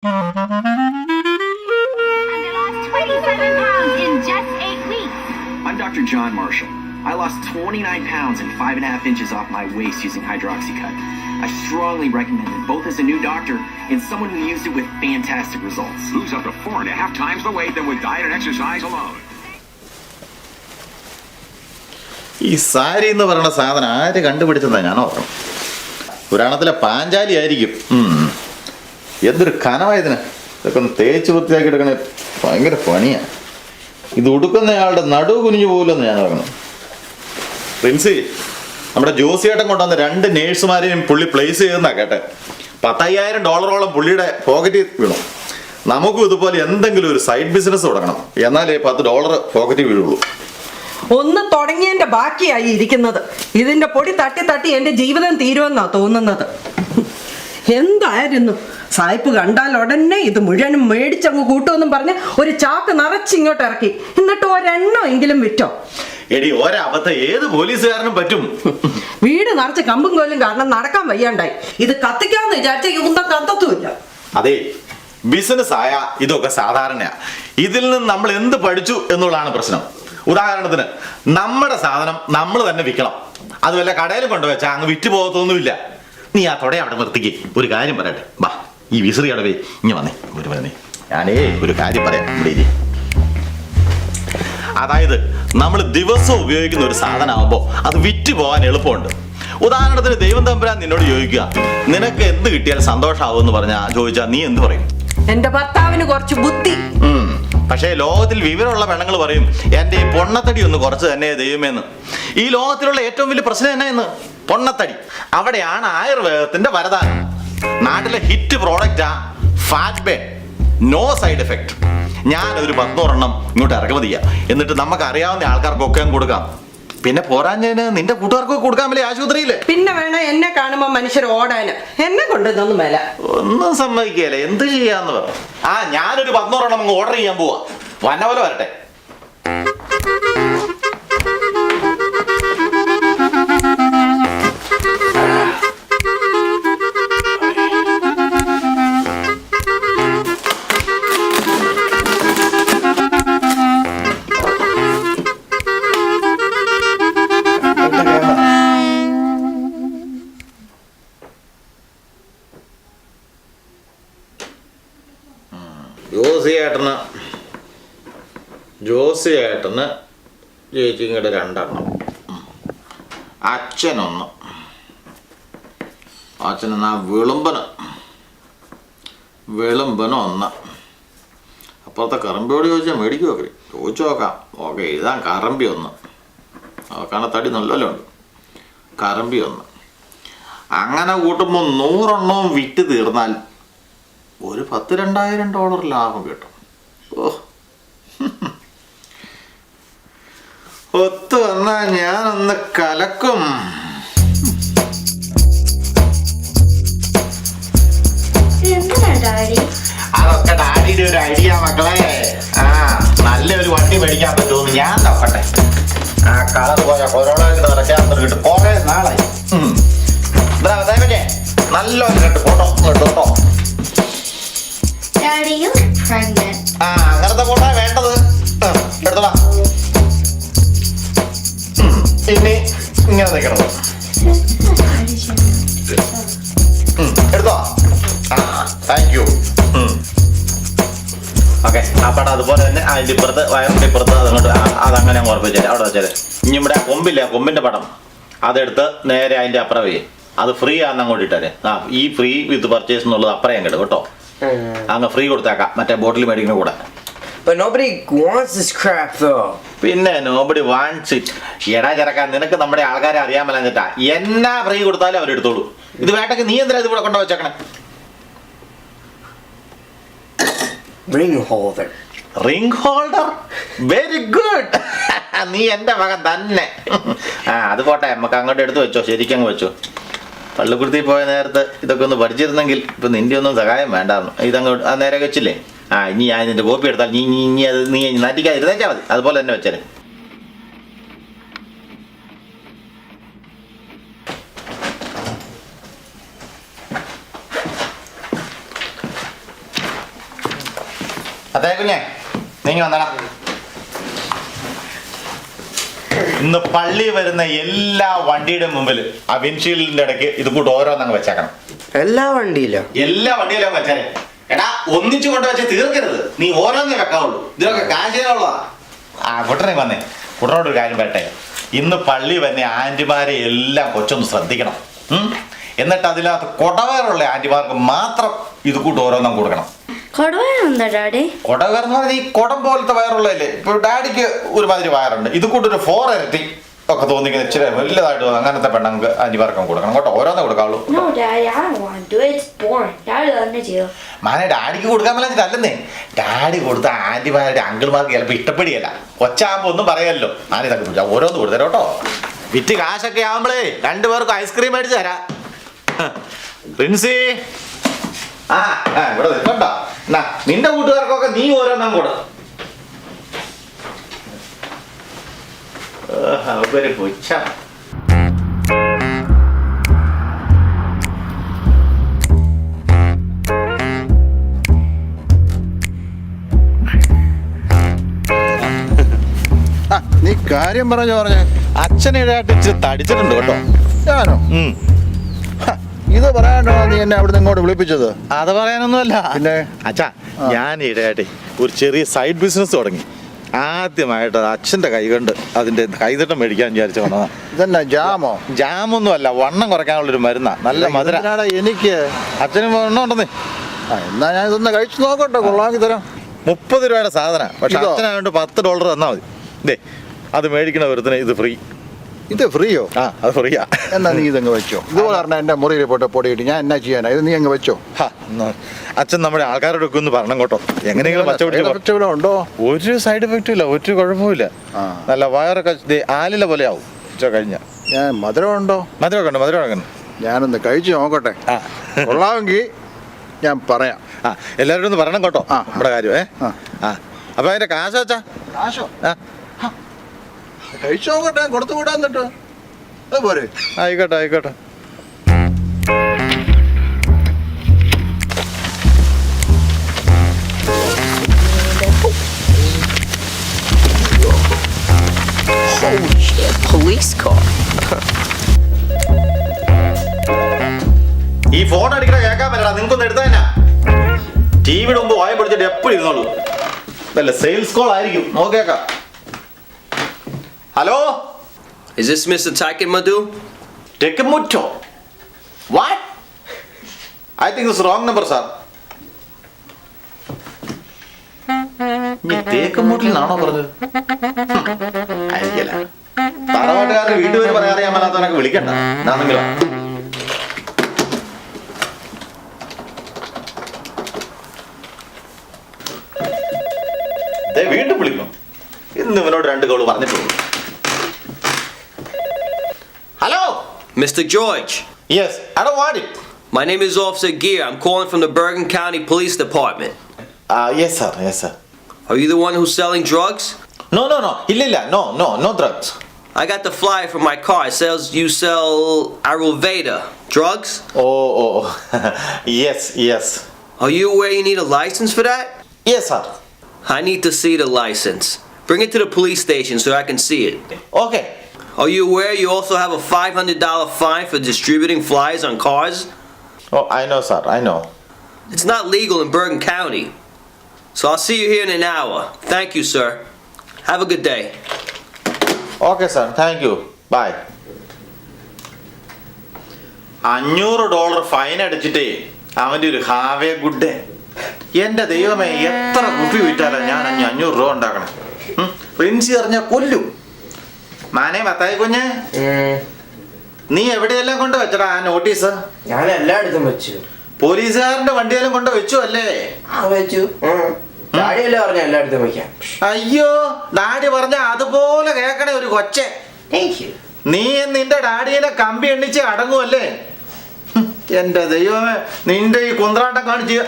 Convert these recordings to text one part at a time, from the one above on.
lost 27 pounds in just 8 weeks. I'm Dr. John Marshall. I lost 29 pounds and 5.5 inches off my waist using Hydroxycut. I strongly recommend it, both as a new doctor and someone who used it with fantastic results. Lose up to 4.5 times the weight than with diet and exercise alone. ഈ സാരി എന്ന് പറയുന്ന സാധനം ആര് കണ്ടുപിടിച്ചതാണ് ഞാൻ ഓർക്കണം. പുരാണത്തിലെ പാഞ്ചാലി ആയിരിക്കും. എന്തൊരു കനമായതിന് ഇതൊക്കെ ഒന്ന് തേച്ച് വൃത്തിയാക്കി എടുക്കണേ ഭയങ്കര പണിയാണ്. ഇത് ഉടുക്കുന്നയാളുടെ നടുവ് കുനിഞ്ഞു പോകില്ലെന്ന് ഞാൻ ഓർക്കണം. പ്രിൻസി, നമ്മുടെ ജോസിയേട്ടൻ കൊണ്ടുവന്ന 2 നേഴ്സുമാരെയും പുള്ളി പ്ലേസ് ചെയ്തെന്നാ കേട്ടെ. $10,000 പുള്ളിയുടെ പോക്കറ്റിൽ വീണു. നമുക്കും ഇതുപോലെ എന്തെങ്കിലും ഒരു സൈഡ് ബിസിനസ് തുടങ്ങണം, എന്നാലേ $10 പോക്കറ്റിൽ വീഴുള്ളൂ. ഒന്ന് തുടങ്ങിയതിന്റെ ബാക്കിയായി ഇരിക്കുന്നത്. ഇതിന്റെ പൊടി തട്ടി തട്ടി എന്റെ ജീവിതം തീരുമെന്നാ തോന്നുന്നത്. എന്തായിരുന്നു സായിപ്പ് കണ്ടാൽ ഉടനെ ഇത് മുഴുവനും മേടിച്ചങ്ങ് കൂട്ടുമെന്നും പറഞ്ഞ് ഒരു ചാക്ക് നിറച്ചിങ്ങോട്ട് ഇറക്കി. എന്നിട്ട് ഒരെണ്ണം എങ്കിലും വിറ്റോ? എടി, ഒരബദ്ധം ഏത് പോലീസുകാരനും പറ്റും. വീട് നിറച്ച് കമ്പും കോലും കാരണം നടക്കാൻ വയ്യാണ്ടായി. ഇത് കത്തിക്കാന്ന് വിചാരിച്ച ഒന്നും കത്തത്തുമില്ല. അതെ, ബിസിനസ് ആയ ഇതൊക്കെ സാധാരണയാ. ഇതിൽ നിന്ന് നമ്മൾ എന്ത് പഠിച്ചു എന്നുള്ളതാണ് പ്രശ്നം. ഉദാഹരണത്തിന്, നമ്മുടെ സാധനം നമ്മൾ തന്നെ വിൽക്കണം. അത് വല്ല കടയിൽ കൊണ്ടുവച്ചാൽ അങ്ങ് വിറ്റ് പോകത്തൊന്നുമില്ല. നീ ആ തൊടയെ അവിടെ നിർത്തിക്ക്. ഒരു കാര്യം പറയട്ടെ, ബാ ഈ വിസിറി അടവേ ഇങ്ങനെ വന്നേ. ഞാനേ ഒരു കാര്യം പറയാം, ഇവിടെ ഇരി. അതായത് നമ്മൾ ദിവസവും ഉപയോഗിക്കുന്ന ഒരു സാധനമാകുമ്പോൾ അത് വിറ്റ് പോകാൻ എളുപ്പമുണ്ട്. ഉദാഹരണത്തിന്, ദൈവം തമ്പുരാൻ നിന്നോട് ചോദിക്കുക, നിനക്ക് എന്ത് കിട്ടിയാൽ സന്തോഷമാവുമെന്ന് ചോദിച്ചാൽ നീ എന്ത് പറയും? എന്റെ ഭർത്താവിന് കുറച്ച് ബുദ്ധി. പക്ഷേ ലോകത്തിൽ വിവരമുള്ള പെണ്ണുങ്ങൾ പറയും, എന്റെ ഈ പൊണ്ണത്തടി ഒന്ന് കുറച്ച് തന്നെ ദൈവമേന്ന്. ഈ ലോകത്തിലുള്ള ഏറ്റവും വലിയ പ്രശ്നം എന്നാ? പൊണ്ണത്തടി. അവിടെയാണ് ആയുർവേദത്തിന്റെ വരദാനം. നാട്ടിലെ ഹിറ്റ് പ്രോഡക്റ്റാ fat burn, no side effect. ഞാനൊരു 100 ഇങ്ങോട്ട് ഇറക്കുമതി ചെയ്യാം. എന്നിട്ട് നമുക്ക് അറിയാവുന്ന ആൾക്കാർക്കൊക്കെ കൊടുക്കാം. പിന്നെ പോരാഞ്ഞതിന് നിന്റെ കൂട്ടുകാർക്കൊക്കെ കൊടുക്കാൻ പറ്റില്ല ആശുപത്രിയില്. പിന്നെ വേണം എന്നെ കാണുമ്പോ മനുഷ്യർ ഓടാന്. എന്നെ കൊണ്ടൊന്നും മേല. ഒന്നും സമ്മതിക്കല്ലേ, എന്ത് ചെയ്യാന്ന് പറഞ്ഞു. ഞാനൊരു 100 ഓർഡർ ചെയ്യാൻ പോവാ. വന്ന പോലെ വരട്ടെ. ജോസിയേട്ടന് ചേച്ചിങ്ങടെ 2, അച്ഛനൊന്ന്. അച്ഛനെന്നാ വിളുമ്പന് 1. അപ്പുറത്തെ കറമ്പിയോട് ചോദിച്ചാൽ മേടിക്കുമോ? ചോദിച്ചു നോക്കാം. ഓക്കെ, എഴുതാൻ കറമ്പി 1. നോക്കാണ തടി നല്ലല്ലോ ഉണ്ട്. കറമ്പി 1. അങ്ങനെ കൂട്ടുമ്പോൾ 100 വിറ്റ് തീർന്നാൽ ഒരു $10,000 ലാഭം കിട്ടും. ഒത്തു വന്നാ ഞാനൊന്ന് കലക്കും. അതൊക്കെ ഡാഡിയുടെ ഒരു ഐഡിയ മക്കളെ. നല്ലൊരു വണ്ടി മേടിക്കാൻ പറ്റുമെന്ന് ഞാൻ നോക്കട്ടെ. ആ കളർ പോയ കൊറോണ കിട്ടും കുറെ നാളായി. നല്ലൊരു 2 ഫോട്ടോ കേട്ടോ. അങ്ങനത്തെ ഫോട്ടോ വേണ്ടത്. എടുത്തോളാം. ഇനി ഇങ്ങനെ നിൽക്കണം. എടുത്തോ? Thank you. ഓക്കെ, ആ പടം അതുപോലെ തന്നെ അതിൻ്റെ ഇപ്പുറത്ത്, വയറിൻ്റെ ഇപ്പുറത്ത് അതങ്ങനെ അങ്ങ് ഉറപ്പിച്ചേരെ. അവിടെ വെച്ചേരെ. ഇനി ഇവിടെ കൊമ്പില്ലേ, കൊമ്പിന്റെ പടം അതെടുത്ത് നേരെ അതിന്റെ അപ്പുറവേ. അത് ഫ്രീ ആണെന്ന് അങ്ങോട്ട് ഇട്ടേ. ഈ ഫ്രീ വിത്ത് പർച്ചേസ് എന്നുള്ളത് അപ്പുറം അങ്ങോട്ട് കേട്ടോ. അങ്ങ് ഫ്രീ കൊടുത്തേക്കാം, മറ്റേ ബോട്ടിൽ മേടിക്കുന്ന കൂടെ. But nobody wants this crap though. പിന്നെ nobody wants it. എടാ ചെറുക്കാൻ, നിനക്ക് നമ്മുടെ ആൾക്കാരെ അറിയാൻ മേലാഞ്ഞിട്ടാ. എന്നാ ഫ്രീ കൊടുത്താലും അവരെടുത്തോളൂ. ഇത് വേണ്ടക്ക് നീ എന്തിനാ ഇത് ഇവിടെ കൊണ്ടു വെച്ചേക്കണേ? Ring holder. Ring holder, very good. നീ എന്റെ മകൻ തന്നെ. അത് പോട്ടെ, നമുക്ക് അങ്ങോട്ട് എടുത്ത് വെച്ചോ, ശരിക്കങ്ങ് വെച്ചോ. പള്ളിക്കുടുത്തി പോയ നേരത്ത് ഇതൊക്കെ ഒന്ന് പഠിച്ചിരുന്നെങ്കിൽ ഇപ്പൊ നിന്റെ ഒന്നും സഹായം വേണ്ടായിരുന്നു. ഇതങ്ങോട്ട് നേരെ വെച്ചില്ലേ. ഇനി ഞാൻ ഇതിന്റെ കോപ്പി എടുത്താൽ നീ അത് നീ നാറ്റിക്കാതിരുന്നേച്ചാൽ മതി. അതുപോലെ തന്നെ വെച്ചേരെ. അതേ കുഞ്ഞെ നീങ്ങി വന്നടാ. ഇന്ന് പള്ളി വരുന്ന എല്ലാ വണ്ടിയുടെ മുമ്പിൽ ആ വിൻഷീൽഡിന്റെ ഇടയ്ക്ക് ഇത് കൂട്ട് ഓരോന്നങ്ങ് വെച്ചേക്കണം. എല്ലാ വണ്ടിയിലും എല്ലാ വണ്ടിയിലും വെച്ചാലേ എടാ ഒന്നിച്ചു കൊണ്ട് വെച്ച് തീർക്കരുത്. നീ ഓരോന്നേ വെക്കാവുള്ളൂ. ഇതിലൊക്കെ കാശിനുള്ളതാ. ആ കുട്ടനെ വന്നേ, കുട്ടനോടൊരു കാര്യം പറയട്ടെ. ഇന്ന് പള്ളി വരുന്ന ആന്റിമാരെ എല്ലാം കൊച്ചൊന്ന് ശ്രദ്ധിക്കണം. എന്നിട്ട് അതിനകത്ത് കൊടവേറുള്ള ആന്റിമാർക്ക് മാത്രം ഇത് കൂട്ട് ഓരോന്നും കൊടുക്കണം. കൊടവയറുണ്ടോ ഡാഡി? കൊടവേർ എന്ന് പറഞ്ഞാൽ ഈ കുടം പോലത്തെ വയറുള്ളതല്ലേ. ഇപ്പൊ ഡാഡിക്ക് ഒരുമാതിരി വയറുണ്ട്. ഇത് കൂട്ടൊരു 4 ഇരട്ടി ഒക്കെ തോന്നിക്കുന്ന ഇച്ചിരി വലുതായിട്ട് അങ്ങനത്തെ പെണ്ണുങ്ങൾക്ക് ആന്റിമാർക്കും കൊടുക്കണം കേട്ടോ. ഓരോന്നേ കൊടുക്കാവുള്ളൂ. No, Daddy, I don't want to do it. It's boring. Daddy തന്നെ ചെയ്യോ. മാനെ ഡാഡിക്ക് കൊടുക്കാൻ പറ്റില്ലെന്നേ. ഡാഡി കൊടുത്ത ആന്റിമാരുടെ അങ്കിൾമാർക്ക് ചിലപ്പോൾ ഇഷ്ടപ്പെടിയല്ല. കൊച്ചാകുമ്പോ ഒന്നും പറയാമല്ലോ. ഞാനിതൊക്കെ ചോദിച്ചാൽ ഓരോന്ന് കൊടുത്തരാം കേട്ടോ. വിറ്റ് കാശൊക്കെ ആവുമ്പളേ 2 പേർക്കും ഐസ്ക്രീം മേടിച്ച് തരാം. പ്രിൻസി ഇവിടെ നിൽക്കണ്ട. നിന്റെ കൂട്ടുകാർക്കൊക്കെ നീ ഓരോന്നും കൊടു. ഒരു കൊച്ച നീ കാര്യം പറഞ്ഞേ. അച്ഛനേടായിട്ട് ഇച്ചിരി തടിച്ചിട്ടുണ്ട് കേട്ടോ. ഞാനോ? ഇത് പറയാനോ നീ എന്നെ അവിടെ നിന്ന് ഇങ്ങോട്ട് വിളിപ്പിച്ചത്? അത് പറയാനൊന്നുമല്ല. പിന്നെ അച്ഛാ, ഞാൻ ഇടയാട്ടെ ഒരു ചെറിയ സൈഡ് ബിസിനസ് തുടങ്ങി. ആദ്യമായിട്ട് അച്ഛൻ്റെ കൈ കൊണ്ട് അതിൻ്റെ കൈതട്ടം മേടിക്കാൻ വിചാരിച്ചു വന്നതാ. ഇതെന്നാ ജാമോ? ജാമൊന്നും അല്ല, വണ്ണം കുറയ്ക്കാനുള്ളൊരു മരുന്നാ. നല്ല മധുര. എനിക്ക് അച്ഛന് വണ്ണം ഉണ്ടെന്നേ. എന്നാ ഞാൻ ഇതൊന്ന് കഴിച്ചു നോക്കട്ടെ. കൊള്ളാമെങ്കിൽ തരാം. 30 രൂപയുടെ സാധന. പക്ഷെ അച്ഛനായോണ്ട് $10 തന്നാൽ മതി. ദേ അത് മേടിക്കണ ഒരുത്തിന് ഇത് ഫ്രീ. ഇത് ഫ്രീയോ? ആ, അത് ഫ്രീയാ. എന്നാ നീ ഇതങ്ങ് വെച്ചോ. ഇതുപോലെ പറഞ്ഞാൽ എൻ്റെ മുറിയിൽ പോട്ടെ പൊടിയിട്ട് ഞാൻ എന്നാ ചെയ്യാനാ? ഇത് നീ അങ്ങ് വെച്ചോ. അച്ഛൻ നമ്മുടെ ആൾക്കാരോടൊക്കെ ഒന്ന് പറഞ്ഞു കേട്ടോ. എങ്ങനെയെങ്കിലും എഫക്റ്റ് ഉണ്ടോ? ഒരു സൈഡ് എഫക്റ്റും ഇല്ല, ഒരു കുഴപ്പമില്ല. നല്ല വയറൊക്കെ ആലില പോലെ ആവും കഴിഞ്ഞ. ഞാൻ മധുരം ഉണ്ടോ? മധുരമൊക്കെ ഉണ്ട്, മധുരമൊക്കെ ഉണ്ട്. ഞാനൊന്ന് കഴിച്ചു നോക്കട്ടെ. കൊള്ളാമെങ്കിൽ ഞാൻ പറയാം. എല്ലാവരും ഒന്ന് പറയണം കേട്ടോ നമ്മുടെ കാര്യം. അപ്പൊ അതിന്റെ കാശ് വെച്ചാ കാശോ? കഴിച്ചു നോക്കട്ടെ. കൊടുത്തു വിടാൻ എന്നിട്ട് അത് പോരെ? ആയിക്കോട്ടെ ആയിക്കോട്ടെ. police car. ഈ ഫോൺ അടിക്കണ കേൾക്കാൻ പറ്റടാ. നിങ്ങൾക്കൊന്ന് എടുത്താ ടിവിയുടെ മുമ്പ് വായ പിടിച്ചിട്ട് എപ്പോഴും ഇരുന്നോളൂ. ഇതല്ല സെയിൽസ് കോൾ ആയിരിക്കും. നോക്കേക്കാം. Hello, Is this Mr. Taikin Madhu? Tekemutto? What? I think it's wrong number, sir. നീ തേക്കമൂട്ടിൽ നിന്നാണോ പറഞ്ഞത്? ആയിരിക്കല്ല. തറവാട്ടുകാരുടെ വീട്ടുപേര് പറയാറിയാൻ മേലാത്തവനൊക്കെ വിളിക്കണ്ട. എന്നാണെങ്കിലോ വീണ്ടും വിളിക്കും. ഇന്ന് ഇവനോട് 2 കോള് പറഞ്ഞിട്ടുള്ളൂ. Hello? Mr. George. Yes, I don't want it. My name is Officer Gear. I'm calling from the Bergen County Police Department. Yes, sir. Yes, sir. Are you the one who's selling drugs? No. Illilla. No drugs. I got the flyer from my car. It says you sell Ayurveda drugs. Oh. Yes. Are you aware you need a license for that? Yes, sir. I need to see the license. Bring it to the police station so I can see it. Okay. Are you aware you also have a $500 fine for distributing flyers on cars? Oh, I know, sir. I know. It's not legal in Bergen County. So I'll see you here in an hour. Thank you, sir. Have a good day. Okay, sir. Thank you. Bye. $500 fine അടിച്ചിട്ടേ അവൻ്റെ ഒരു have A good day. എൻ്റെ ദൈവമേ, എത്ര കുപ്പി വിറ്റാലാ ഞാൻ 500 രൂപ ഉണ്ടാക്കണം. പ്രിൻസി അറിഞ്ഞാൽ കൊല്ലും. മാനേ മത്തായി കുഞ്ഞ്, നീ എവിടെയെല്ലാം കൊണ്ട് വെച്ചടാ ആ നോട്ടീസ്? ഞാൻ എല്ലായിടത്തും വെച്ചു. പോലീസുകാരന്റെ വണ്ടിയെല്ലാം കൊണ്ട് വെച്ചു അല്ലേ? വെച്ചു. ഡാഡിയല്ലേ പറഞ്ഞ എല്ലായിടത്തും വെക്കാം. അയ്യോ, ഡാഡി പറഞ്ഞ അതുപോലെ കേക്കണേ ഒരു കൊച്ചെ. നീ നിന്റെ ഡാഡിയെ കമ്പി എണ്ണിച്ച് അടങ്ങുമല്ലേ? എന്റെ ദൈവമേ, നിന്റെ ഈ കുന്ത്രാട്ടം കാണിച്ച്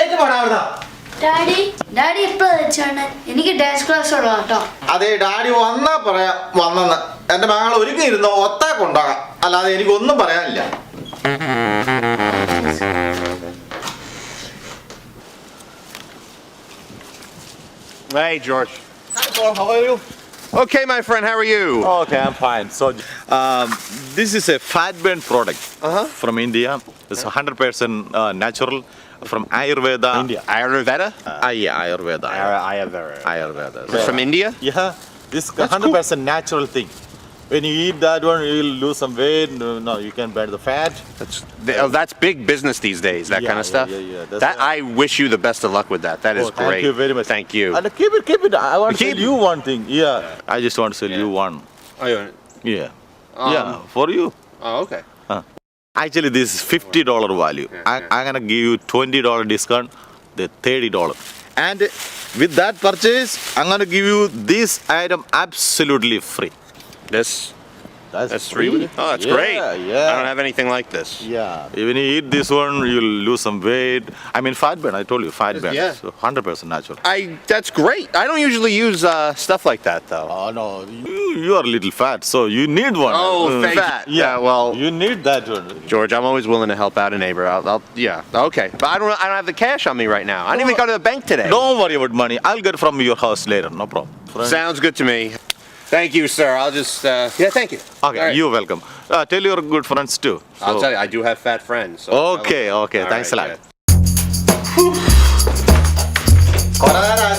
ഏറ്റുപോടാ. ഡാഡി എപ്പോ വെച്ചാണ്? എനിക്ക് ഡാൻസ് ക്ലാസ് ഉള്ള കേട്ടോ. അതെ, ഡാഡി വന്നാ പറയാം വന്നെന്ന്. എന്റെ മകൾ ഒരുങ്ങിയിരുന്നോ ഒത്താ കൊണ്ടാകാം, അല്ലാതെ എനിക്കൊന്നും പറയാനില്ല. Hey, George. Hi, Paul. How are you? Okay, my friend, how are you? Okay, I'm fine. So, this is a fat burn product from India. It's 100% natural from Ayurveda. India. Ayurveda? Yeah, Ayurveda. Ayurveda. It's from India? Yeah, this is That's 100% natural thing. When you eat that one, you'll lose some weight. No, you can burn the fat. That's big business these days, that kind of stuff. Yeah. That's That I wish you the best of luck with that. That is great. Thank you very much. Thank you. And keep it. I want to Keep tell you one thing. Yeah, I just want to tell you one. Oh, you want it? Yeah. Yeah, for you. Oh, okay. Actually, this is $50 value. I'm gonna give you $20 discount, the $30. And with that purchase, I'm gonna give you this item absolutely free. That's free with it? Oh, that's great. Yeah. I don't have anything like this. Yeah. When you eat this one, you'll lose some weight. I mean, fat burn. I told you, fat burn. Yeah. So 100% natural. That's great. I don't usually use stuff like that, though. Oh no, you are a little fat, so you need one. Thank you. Yeah, well, you need that one. George, I'm always willing to help out a neighbor. Okay. But I don't have the cash on me right now. I didn't even go to the bank today. Don't worry about money. I'll get from your house later. No problem. Sounds good to me. Thank you, sir. I'll just, thank you. Okay, All right. you're welcome. Tell your good friends too. I'll tell you, I do have fat friends. So Okay. All Thanks a lot. yeah.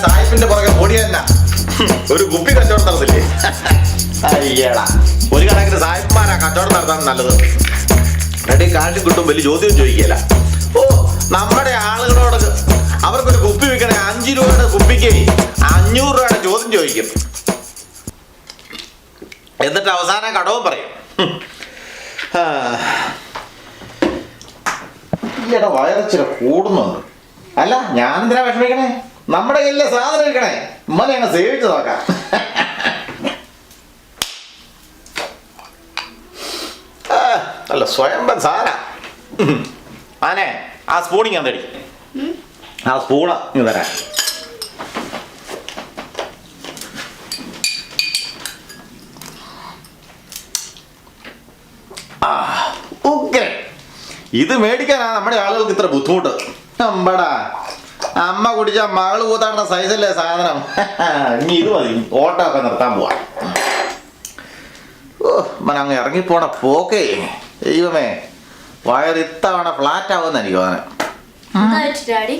സായിപ്പിന്റെ പുറകെ ഓടിയല്ല ഒരു കുപ്പി കച്ചവടം നടത്തില്ലേ അയ്യടാ ഒരു കണക്കിന് സായിപ്പന്മാരാ കച്ചവടം നടത്താൻ നല്ലത് എന്നിട്ട് കാശും കിട്ടും വലിയ ചോദ്യം ചോദിക്കില്ല ഓ നമ്മുടെ ആളുകളോട് അവർക്കൊരു കുപ്പി വിൽക്കണേ 5 രൂപയുടെ കുപ്പിക്ക് 500 രൂപയുടെ ചോദ്യം ചോദിക്കും എന്നിട്ട് അവസാനം കടവും പറയും ഈയിടെ വയറച്ചിരി കൂടുന്നുണ്ട് അല്ല ഞാനെന്തിനാ വിഷമിക്കണേ നമ്മുടെ കയ്യിലെ സാധനം ഇരിക്കണേ ഉമ്മനെ അങ്ങ് സേവിച്ച് നോക്കാം അല്ല സ്വയംഭം സാര ആനെ ആ സ്പൂണിങ് എന്തടി ആ സ്പൂണ് ഇങ്ങ് തരാം ഇത് മേടിക്കാനാ നമ്മുടെ ആളുകൾക്ക് ഇത്ര ബുദ്ധിമുട്ട് അമ്പടാ അമ്മ കുടിച്ച മകള് കൂത്താടുന്ന സൈസല്ലേ സാധനം ഇനി ഇത് മതി ഓട്ടമൊക്കെ നിർത്താൻ പോവാ ഓ അങ്ങ് ഇറങ്ങിപ്പോണ പോക്കേ ദൈവമേ വയർ ഇത്തവണ ഫ്ലാറ്റ് ആവുമെന്ന് എനിക്ക് തോന്നുന്നത് ഡാഡി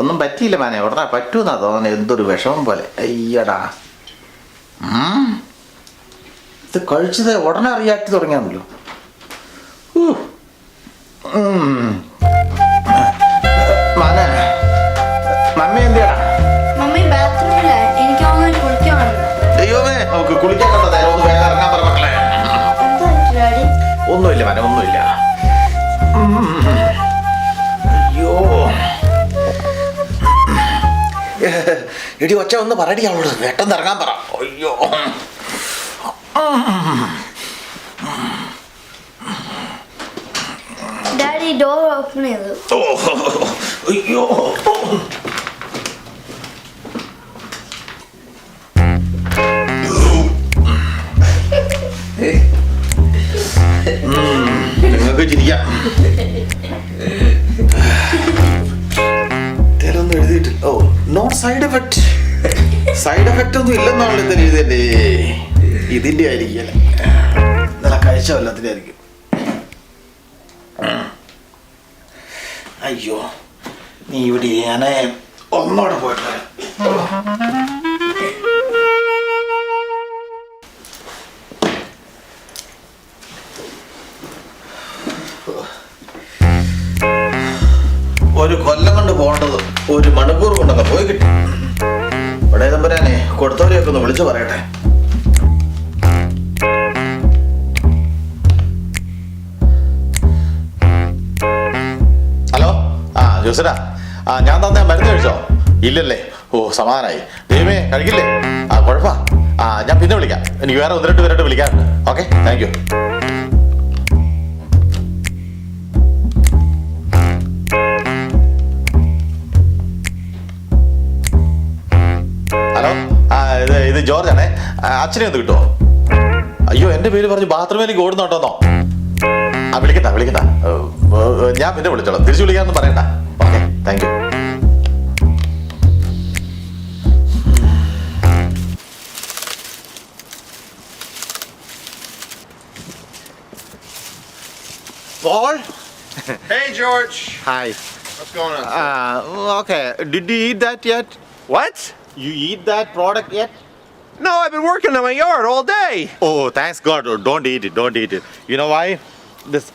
ഒന്നും പറ്റിയില്ല മാനെ ഉടനെ പറ്റൂന്നാ തോന്നുന്നത് എന്തൊരു വിഷമം പോലെ അയ്യടാ ഇത് കഴിച്ചത് ഉടനെ റിയാക്ട് തുടങ്ങിയാണല്ലോ മമ്മി എന്തിയാ മമ്മി ബാത്റൂമില എനിക്ക് കുളിക്കാനുണ്ട് ദൈവമേ നമുക്ക് കുളിക്കാൻ കണ്ടോ നേരം ഒന്ന് വേഗം ഇറങ്ങാൻ പറ മക്കളെ ഡാഡി ഒന്നുമില്ല മന ഒന്നുമില്ല അയ്യോ എടി ഒച്ച ഒന്ന് പറയടി അവളോട് പെട്ടെന്ന് ഇറങ്ങാൻ പറ അയ്യോ ഡാഡി ഡോർ ഓപ്പൺ ചെയ്തു അയ്യോ നിങ്ങൾക്ക് ചിരിക്കാം ഇതിലൊന്നും എഴുതിയിട്ടില്ല ഓ നോ സൈഡ് എഫക്ട് ഒന്നും ഇല്ലെന്നാണല്ലോ ഇതിൽ എഴുതിയല്ലേ ഇതിന്റെ ആയിരിക്കല്ലേ നല്ല കഴിച്ച വല്ലത്തിന്റെ ആയിരിക്കും അയ്യോ നീ ഇവിടെ ഞാൻ ഒന്നോടെ പോയിട്ട് ഒരു കൊല്ലം കൊണ്ട് പോകേണ്ടത് 1 മണിക്കൂർ കൊണ്ടൊക്കെ പോയി കിട്ടി ഇവിടെ തമ്പുരാനെ കൊടുത്തവരെയൊക്കെ ഒന്ന് വിളിച്ചു പറയട്ടെ ഹലോ ജോസടാ ഞാൻ തന്നെ മരുന്ന് കഴിച്ചോ ഇല്ലല്ലേ ഓ സമാധാനായി ദൈവമേ കഴിക്കില്ലേ കുഴപ്പാ ഞാൻ പിന്നെ വിളിക്കാം എനിക്ക് വേറെ 1-2 പേരോട്ട് വിളിക്കാറുണ്ട് ഓക്കെ താങ്ക് യു ഹലോ ഇത് ജോർജ് ആണേ അച്ഛനെ ഒന്ന് കിട്ടുമോ അയ്യോ എന്റെ പേര് പറഞ്ഞ് ബാത്റൂമിലേക്ക് ഓടുന്നോട്ടോന്നോ വിളിക്കട്ടാ ഞാൻ പിന്നെ വിളിച്ചോളാം തിരിച്ചു വിളിക്കാന്ന് പറയണ്ട okay thank you George. Hi. What's going on? Okay. Did you eat that yet? What? You eat that product yet? No, I've been working in my yard all day. Oh, thanks God. Oh, don't eat it. Don't eat it. You know why?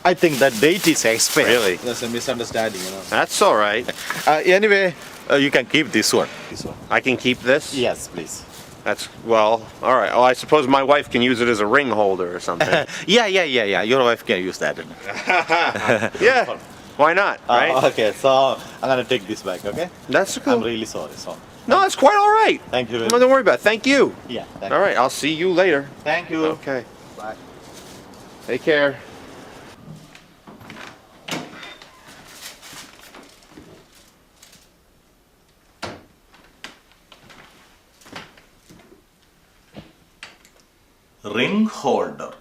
I think that date is expired. Really? There's a misunderstanding, you know. That's all right. Anyway, you can keep this one. This one. I can keep this? Yes, please. That's, well, all right. Oh, I suppose my wife can use it as a ring holder or something. Yeah. Your wife can use that. Yeah. Why not, right? Okay, so I'm gonna take this back, okay? That's I'm cool. really sorry. So, No, that's quite all right. thank you very Don't much. worry about it. Thank you. Yeah, thank All you. right, I'll see you later. Thank you. Okay. Bye. Take care. Ring holder.